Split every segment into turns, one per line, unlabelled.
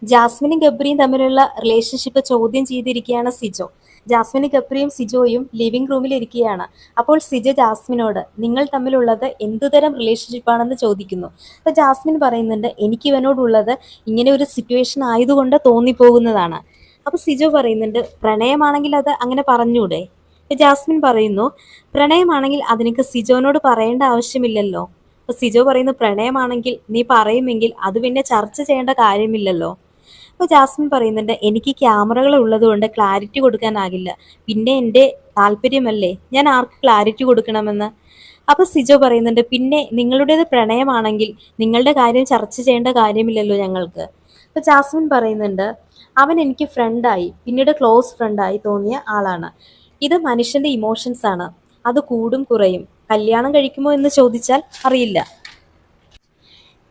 ജാസ്മിനും ഗബ്രിയും തമ്മിലുള്ള റിലേഷൻഷിപ്പ് ചോദ്യം ചെയ്തിരിക്കുകയാണ് സിജോ. ജാസ്മിനും ഗബ്രിയും സിജോയും ലിവിംഗ് റൂമിൽ ഇരിക്കുകയാണ്. അപ്പോൾ സിജോ ജാസ്മിനോട് നിങ്ങൾ തമ്മിലുള്ളത് എന്തുതരം റിലേഷൻഷിപ്പാണെന്ന് ചോദിക്കുന്നു. അപ്പൊ ജാസ്മിൻ പറയുന്നുണ്ട്, എനിക്ക് ഇവനോടുള്ളത് ഇങ്ങനെ ഒരു സിറ്റുവേഷൻ ആയതുകൊണ്ട് തോന്നിപ്പോകുന്നതാണ്. അപ്പൊ സിജോ പറയുന്നുണ്ട്, പ്രണയമാണെങ്കിൽ അത് അങ്ങനെ പറഞ്ഞൂടെ? ജാസ്മിൻ പറയുന്നു, പ്രണയമാണെങ്കിൽ അതിനൊക്കെ സിജോനോട് പറയേണ്ട ആവശ്യമില്ലല്ലോ. അപ്പൊ സിജോ പറയുന്നു, പ്രണയമാണെങ്കിൽ നീ പറയുമെങ്കിൽ അത് പിന്നെ ചർച്ച ചെയ്യേണ്ട കാര്യമില്ലല്ലോ. അപ്പോൾ ജാസ്മിൻ പറയുന്നുണ്ട്, എനിക്ക് ക്യാമറകൾ ഉള്ളത് കൊണ്ട് ക്ലാരിറ്റി കൊടുക്കാനാകില്ല. പിന്നെ എൻ്റെ താല്പര്യമല്ലേ, ഞാൻ ആർക്ക് ക്ലാരിറ്റി കൊടുക്കണമെന്ന്. അപ്പോൾ സിജോ പറയുന്നുണ്ട്, പിന്നെ നിങ്ങളുടേത് പ്രണയമാണെങ്കിൽ നിങ്ങളുടെ കാര്യം ചർച്ച ചെയ്യേണ്ട കാര്യമില്ലല്ലോ ഞങ്ങൾക്ക്. അപ്പോൾ ജാസ്മിൻ പറയുന്നുണ്ട്, അവൻ എനിക്ക് ഫ്രണ്ടായി പിന്നീട് ക്ലോസ് ഫ്രണ്ടായി തോന്നിയ ആളാണ്. ഇത് മനുഷ്യന്റെ ഇമോഷൻസ് ആണ്, അത് കൂടും കുറയും. കല്യാണം കഴിക്കുമോ എന്ന് ചോദിച്ചാൽ അറിയില്ല.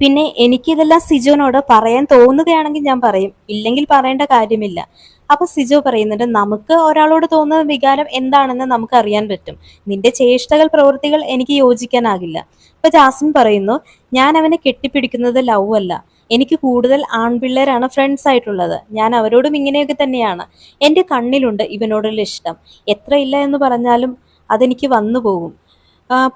പിന്നെ എനിക്കിതെല്ലാം സിജോനോട് പറയാൻ തോന്നുകയാണെങ്കിൽ ഞാൻ പറയും, ഇല്ലെങ്കിൽ പറയേണ്ട കാര്യമില്ല. അപ്പൊ സിജോ പറയുന്നുണ്ട്, നമുക്ക് ഒരാളോട് തോന്നുന്ന വികാരം എന്താണെന്ന് നമുക്ക് അറിയാൻ പറ്റും. നിന്റെ ചേഷ്ടകൾ പ്രവൃത്തികൾ എനിക്ക് യോജിക്കാനാകില്ല. ഇപ്പൊ ജാസ്മിൻ പറയുന്നു, ഞാൻ അവനെ കെട്ടിപ്പിടിക്കുന്നത് ലവ് അല്ല. എനിക്ക് കൂടുതൽ ആൺപിള്ളേരാണ് ഫ്രണ്ട്സ് ആയിട്ടുള്ളത്. ഞാൻ അവരോടും ഇങ്ങനെയൊക്കെ തന്നെയാണ്. എൻ്റെ കണ്ണിലുണ്ട് ഇവനോടുള്ള ഇഷ്ടം. എത്ര ഇല്ല എന്ന് പറഞ്ഞാലും അതെനിക്ക് വന്നു പോകും.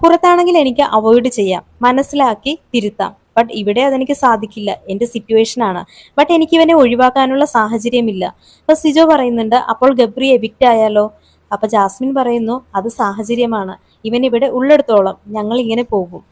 പുറത്താണെങ്കിൽ എനിക്ക് അവോയ്ഡ് ചെയ്യാം, മനസ്സിലാക്കി തിരുത്താം. ബട്ട് ഇവിടെ അതെനിക്ക് സാധിക്കില്ല, എൻ്റെ സിറ്റുവേഷൻ ആണ്. ബട്ട് എനിക്ക് ഇവനെ ഒഴിവാക്കാനുള്ള സാഹചര്യമില്ല. അപ്പൊ സിജോ പറയുന്നുണ്ട്, അപ്പോൾ ഗബ്രി എവിക്റ്റ് ആയാലോ? അപ്പൊ ജാസ്മിൻ പറയുന്നു, അത് സാഹചര്യമാണ്. ഇവൻ ഇവിടെ ഉള്ളിടത്തോളം ഞങ്ങൾ ഇങ്ങനെ പോകും.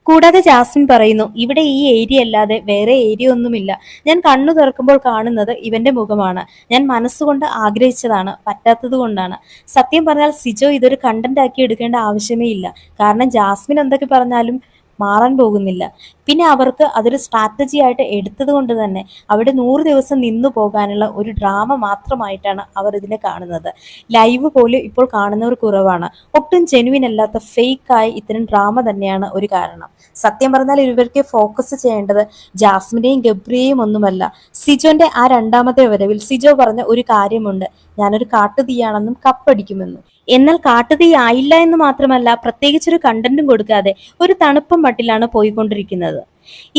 കൂടാതെ ജാസ്മിൻ പറയുന്നു, ഇവിടെ ഈ ഏരിയ അല്ലാതെ വേറെ ഏരിയ ഒന്നുമില്ല. ഞാൻ കണ്ണു തുറക്കുമ്പോൾ കാണുന്നത് ഇവന്റെ മുഖമാണ്. ഞാൻ മനസ്സുകൊണ്ട് ആഗ്രഹിച്ചതാണ്, പറ്റാത്തത് കൊണ്ടാണ്. സത്യം പറഞ്ഞാൽ സിജോ ഇതൊരു കണ്ടന്റ് ആക്കി എടുക്കേണ്ട ആവശ്യമേ ഇല്ല. കാരണം ജാസ്മിൻ എന്തൊക്കെ പറഞ്ഞാലും മാറാൻ പോകുന്നില്ല. പിന്നെ അവർക്ക് അതൊരു സ്ട്രാറ്റജി ആയിട്ട് എടുത്തത് കൊണ്ട് തന്നെ അവിടെ 100 ദിവസം നിന്നു പോകാനുള്ള ഒരു ഡ്രാമ മാത്രമായിട്ടാണ് അവർ ഇതിനെ കാണുന്നത്. ലൈവ് പോലും ഇപ്പോൾ കാണുന്നവർ കുറവാണ്. ഒട്ടും ജെനുവിൻ അല്ലാത്ത ഫേക്കായി ഇത്തരം ഡ്രാമ തന്നെയാണ് ഒരു കാരണം. സത്യം പറഞ്ഞാൽ ഇവർക്ക് ഫോക്കസ് ചെയ്യേണ്ടത് ജാസ്മിനെയും ഗബ്രിയെയും ഒന്നുമല്ല. സിജോന്റെ ആ രണ്ടാമത്തെ വരവിൽ സിജോ പറഞ്ഞ ഒരു കാര്യമുണ്ട്, ഞാനൊരു കാട്ടുതീയാണെന്നും കപ്പടിക്കുമെന്നും. എന്നാൽ കാട്ടുതീ ആയില്ല എന്ന് മാത്രമല്ല, പ്രത്യേകിച്ചൊരു കണ്ടന്റും കൊടുക്കാതെ ഒരു തണുപ്പും മട്ടിലാണ് പോയിക്കൊണ്ടിരിക്കുന്നത്.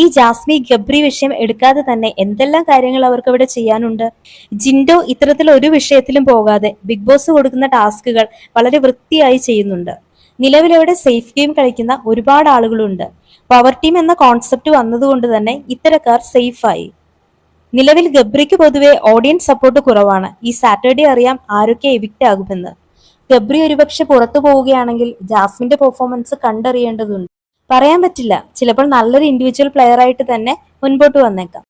ഈ ജാസ്മി ഗബ്രി വിഷയം എടുക്കാതെ തന്നെ എന്തെല്ലാം കാര്യങ്ങൾ അവർക്ക് ഇവിടെ ചെയ്യാനുണ്ട്. ജിൻഡോ ഇത്തരത്തിൽ ഒരു വിഷയത്തിലും പോകാതെ ബിഗ് ബോസ് കൊടുക്കുന്ന ടാസ്കുകൾ വളരെ വൃത്തിയായി ചെയ്യുന്നുണ്ട്. നിലവിലവിടെ സേഫ് ഗെയിം കളിക്കുന്ന ഒരുപാട് ആളുകളുണ്ട്. പവർ ടീം എന്ന കോൺസെപ്റ്റ് വന്നതുകൊണ്ട് തന്നെ ഇത്തരക്കാർ സേഫായി. നിലവിൽ ഗബ്രിക്ക് പൊതുവെ ഓഡിയൻസ് സപ്പോർട്ട് കുറവാണ്. ഈ സാറ്റർഡേ അറിയാം ആരൊക്കെ എവിക്റ്റ് ആകുമെന്ന്. ഗബ്രി ഒരുപക്ഷെ പുറത്തു പോവുകയാണെങ്കിൽ ജാസ്മിന്റെ പെർഫോമൻസ് കണ്ടറിയേണ്ടതുണ്ട്. പറയാൻ പറ്റില്ല, ചിലപ്പോൾ നല്ലൊരു ഇൻഡിവിജ്വൽ പ്ലെയർ ആയിട്ട് തന്നെ മുൻപോട്ട് വന്നേക്കാം.